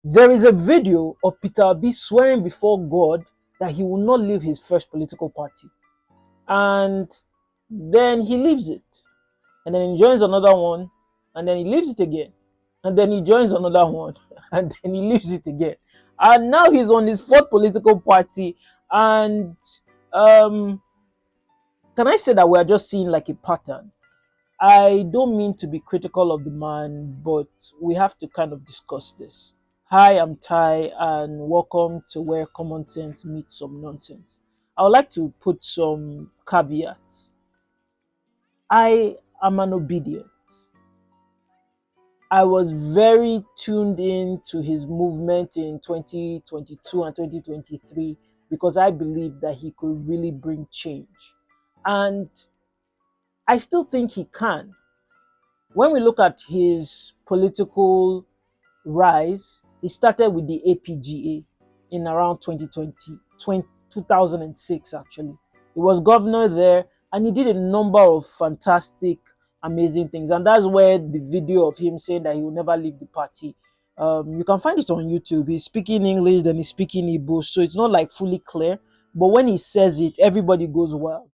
There is a video of Peter Obi swearing before God that he will not leave his first political party. And then he leaves it. And then he joins another one. And then he leaves it again. And then he joins another one. And then he leaves it again. And now he's on his fourth political party. And can I say that we're just seeing like a pattern? I don't mean to be critical of the man, but we have to kind of discuss this. Hi, I'm Ty, and welcome to Where Common Sense Meets Some Nonsense. I would like to put some caveats. I am an obedient. I was very tuned in to his movement in 2022 and 2023 because I believed that he could really bring change. And I still think he can. When we look at his political rise, he started with the APGA in around 2006 actually. He was governor there and he did a number of fantastic, amazing things. And that's where the video of him saying that he will never leave the party, you can find it on YouTube. He's speaking English, then he's speaking Igbo, so it's not like fully clear. But when he says it, everybody goes wild.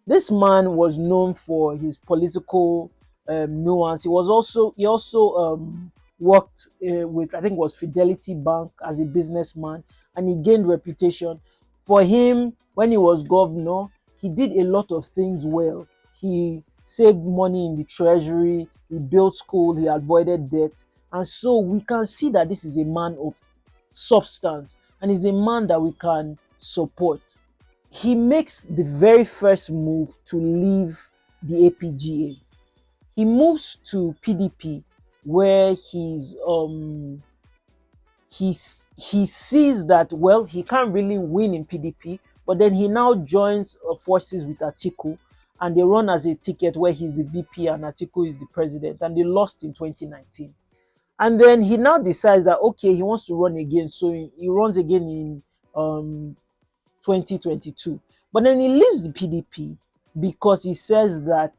This man was known for his political nuance. He also worked with, I think it was Fidelity Bank as a businessman, and he gained reputation. For him, when he was governor, he did a lot of things well. He saved money in the treasury, he built school, he avoided debt. And so we can see that this is a man of substance and is a man that we can support. He makes the very first move to leave the APGA. He moves to PDP where he sees that, well, he can't really win in PDP, but then he now joins forces with Atiku, and they run as a ticket where he's the VP and Atiku is the president, and they lost in 2019. And then he now decides that, okay, he wants to run again, so he runs again in 2022. But then he leaves the PDP because he says that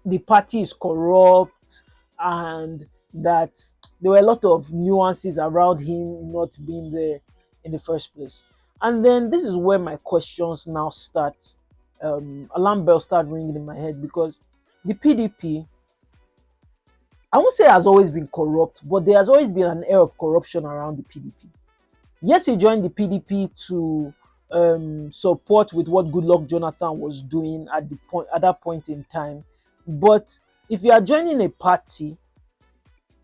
the party is corrupt and that there were a lot of nuances around him not being there in the first place. And then this is where my questions now start. Alarm bells start ringing in my head because the PDP, I won't say has always been corrupt, but there has always been an air of corruption around the PDP. Yes, he joined the PDP to support with what Goodluck Jonathan was doing at that point in time. But if you are joining a party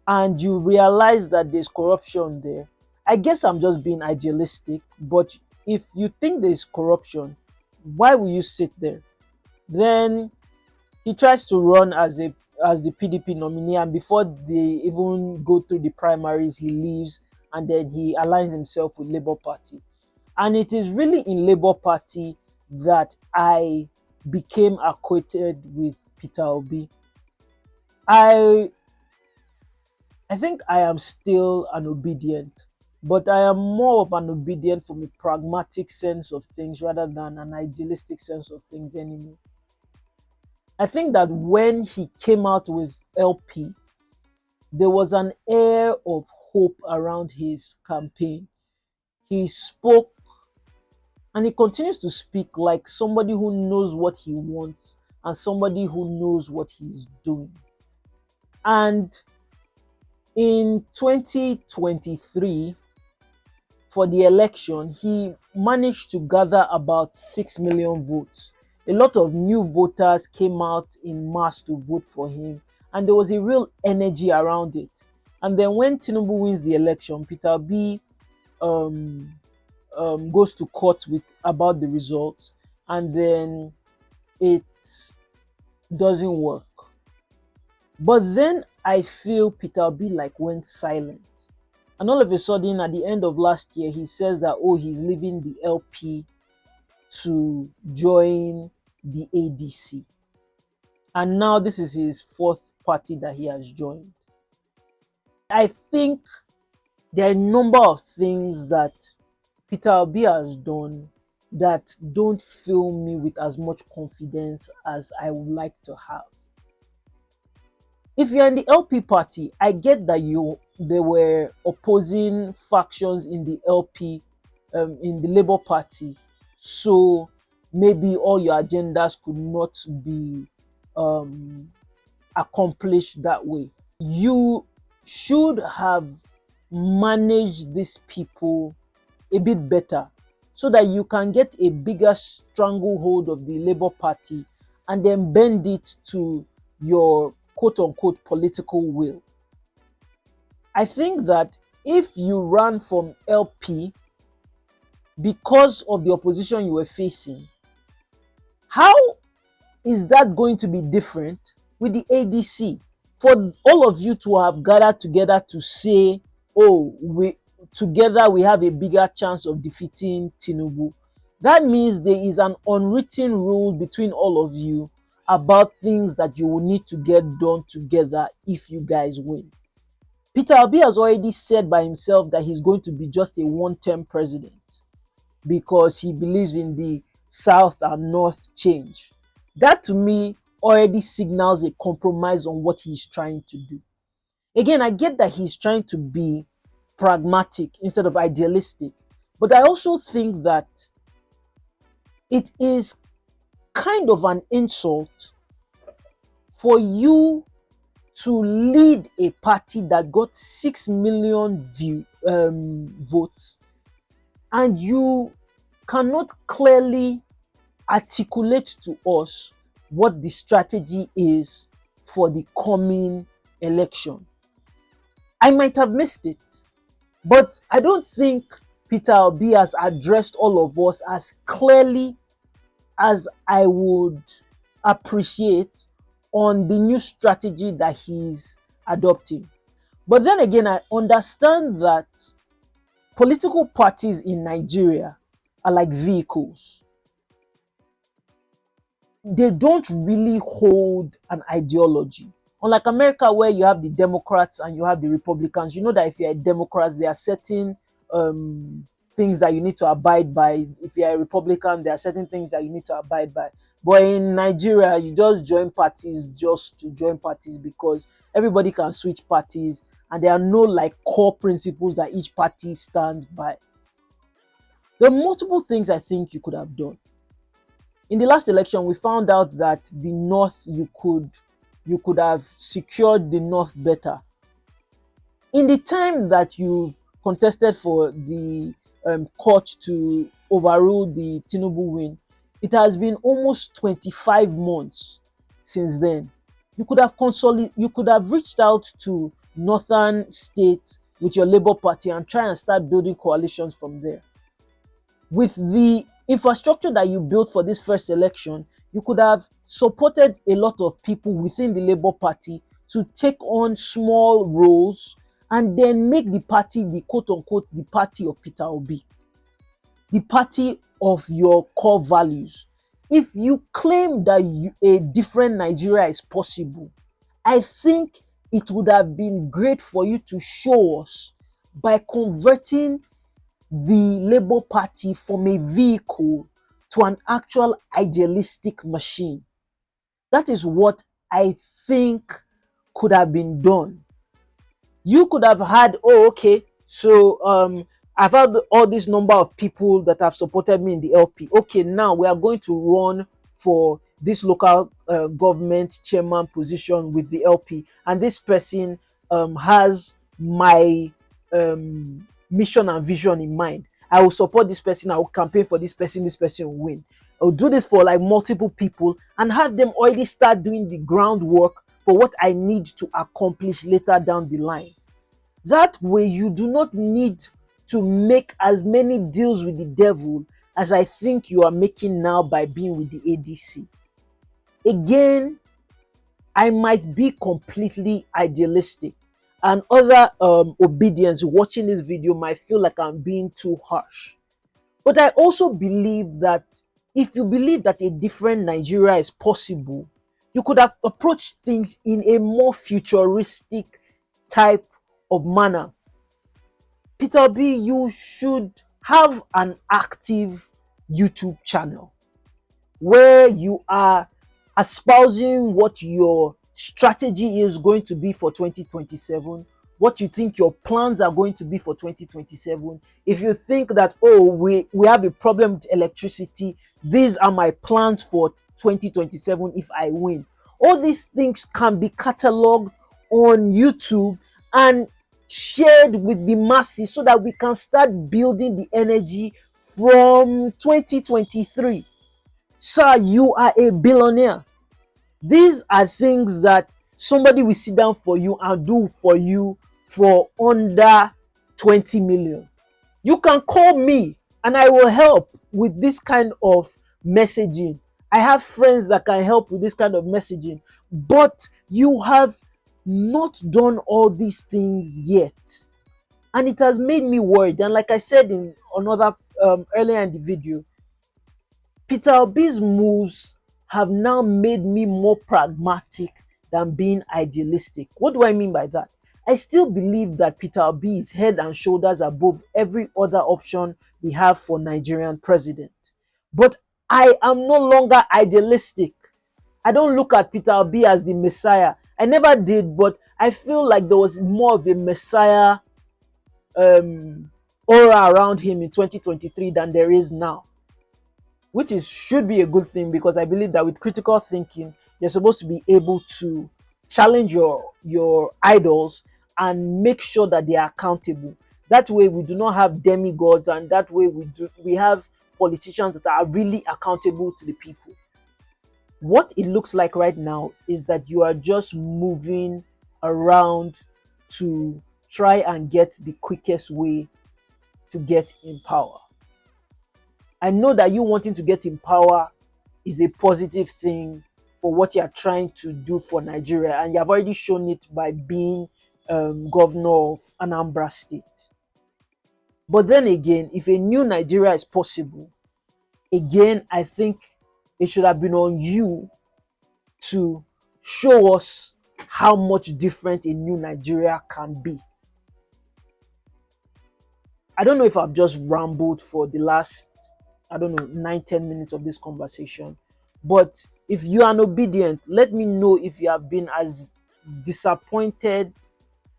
and you realize that there's corruption there, I guess I'm just being idealistic. But if you think there's corruption, why will you sit there? Then he tries to run as the PDP nominee, and before they even go through the primaries, he leaves and then he aligns himself with Labour Party. And it is really in Labour Party that I became acquainted with Peter Obi. I think I am still an obedient, but I am more of an obedient from a pragmatic sense of things rather than an idealistic sense of things anymore. I think that when he came out with LP, there was an air of hope around his campaign. He spoke and he continues to speak like somebody who knows what he wants and somebody who knows what he's doing. And in 2023, for the election, he managed to gather about 6 million votes. A lot of new voters came out in mass to vote for him, and there was a real energy around it. And then when Tinubu wins the election, Peter Obi goes to court about the results, and then it doesn't work. But then I feel Peter Obi went silent. And all of a sudden, at the end of last year, he says that, he's leaving the LP to join the ADC. And now this is his fourth party that he has joined. I think there are a number of things that Peter Obi has done that don't fill me with as much confidence as I would like to have. If you're in the LP party, I get that there were opposing factions in the LP, in the Labour Party, so maybe all your agendas could not be um, accomplished that way. You should have managed these people a bit better so that you can get a bigger stranglehold of the Labour Party and then bend it to your quote unquote political will. I think that if you ran from LP because of the opposition you were facing, how is that going to be different with the ADC? For all of you to have gathered together to say, oh, we have a bigger chance of defeating Tinubu, that means there is an unwritten rule between all of you about things that you will need to get done together if you guys win. Peter Obi has already said by himself that he's going to be just a one-term president because he believes in the South and North change. That to me already signals a compromise on what he's trying to do. Again, I get that he's trying to be pragmatic instead of idealistic, but I also think that it is kind of an insult for you to lead a party that got 6 million votes and you cannot clearly articulate to us what the strategy is for the coming election. I might have missed it, but I don't think Peter Obi has addressed all of us as clearly as I would appreciate on the new strategy that he's adopting. But then again, I understand that political parties in Nigeria are like vehicles. They don't really hold an ideology. Unlike America, where you have the Democrats and you have the Republicans, you know that if you're a Democrat, there are certain things that you need to abide by. If you're a Republican, there are certain things that you need to abide by. But in Nigeria, you just join parties just to join parties because everybody can switch parties and there are no like core principles that each party stands by. There are multiple things I think you could have done. In the last election, we found out that the North, you could have secured the North better. In the time that you've contested for the court to overrule the Tinubu win, it has been almost 25 months since then. You could have reached out to northern states with your Labour Party and try and start building coalitions from there. With the infrastructure that you built for this first election, you could have supported a lot of people within the Labour Party to take on small roles and then make the party the quote-unquote the party of Peter Obi, the party of your core values. If you claim that a different Nigeria is possible, I think it would have been great for you to show us by converting the Labour Party from a vehicle to an actual idealistic machine. That is what I think could have been done. You could have had, oh, okay, so I've had all this number of people that have supported me in the LP. Okay, now we are going to run for this local government chairman position with the LP, and this person has my mission and vision in mind. I will support this person, I will campaign for this person will win. I'll do this for like multiple people and have them already start doing the groundwork for what I need to accomplish later down the line. That way you do not need to make as many deals with the devil as I think you are making now by being with the ADC. Again, I might be completely idealistic, and other obedients watching this video might feel like I'm being too harsh. But I also believe that if you believe that a different Nigeria is possible, you could have approached things in a more futuristic type of manner. Peter Obi, you should have an active YouTube channel where you are espousing what your strategy is going to be for 2027, what you think your plans are going to be for 2027. If you think that, oh, we have a problem with electricity, these are my plans for 2027 if I win. All these things can be cataloged on YouTube and shared with the masses so that we can start building the energy from 2023. Sir, you are a billionaire. These are things that somebody will sit down for you and do for you for under 20 million. You can call me and I will help with this kind of messaging. I have friends that can help with this kind of messaging, but you have not done all these things yet. And it has made me worried. And like I said in another earlier in the video, Peter Obi's moves have now made me more pragmatic than being idealistic. What do I mean by that? I still believe that Peter Obi is head and shoulders above every other option we have for Nigerian president. But I am no longer idealistic. I don't look at Peter Obi as the Messiah. I never did, but I feel like there was more of a Messiah aura around him in 2023 than there is now, which should be a good thing, because I believe that with critical thinking, you're supposed to be able to challenge your idols and make sure that they are accountable. That way we do not have demigods, and that way we have politicians that are really accountable to the people. What it looks like right now is that you are just moving around to try and get the quickest way to get in power. I know that you wanting to get in power is a positive thing for what you are trying to do for Nigeria, and you have already shown it by being governor of Anambra State. But then again, if a new Nigeria is possible, again, I think it should have been on you to show us how much different a new Nigeria can be. I don't know if I've just rambled for the last, 9-10 minutes of this conversation, but if you are an Obidient, let me know if you have been as disappointed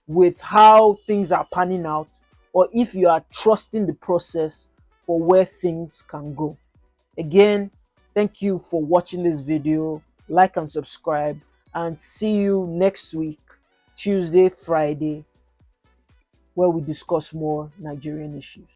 with how things are panning out, or if you are trusting the process for where things can go. Again, thank you for watching this video. Like and subscribe, and see you next week, Tuesday, Friday, where we discuss more Nigerian issues.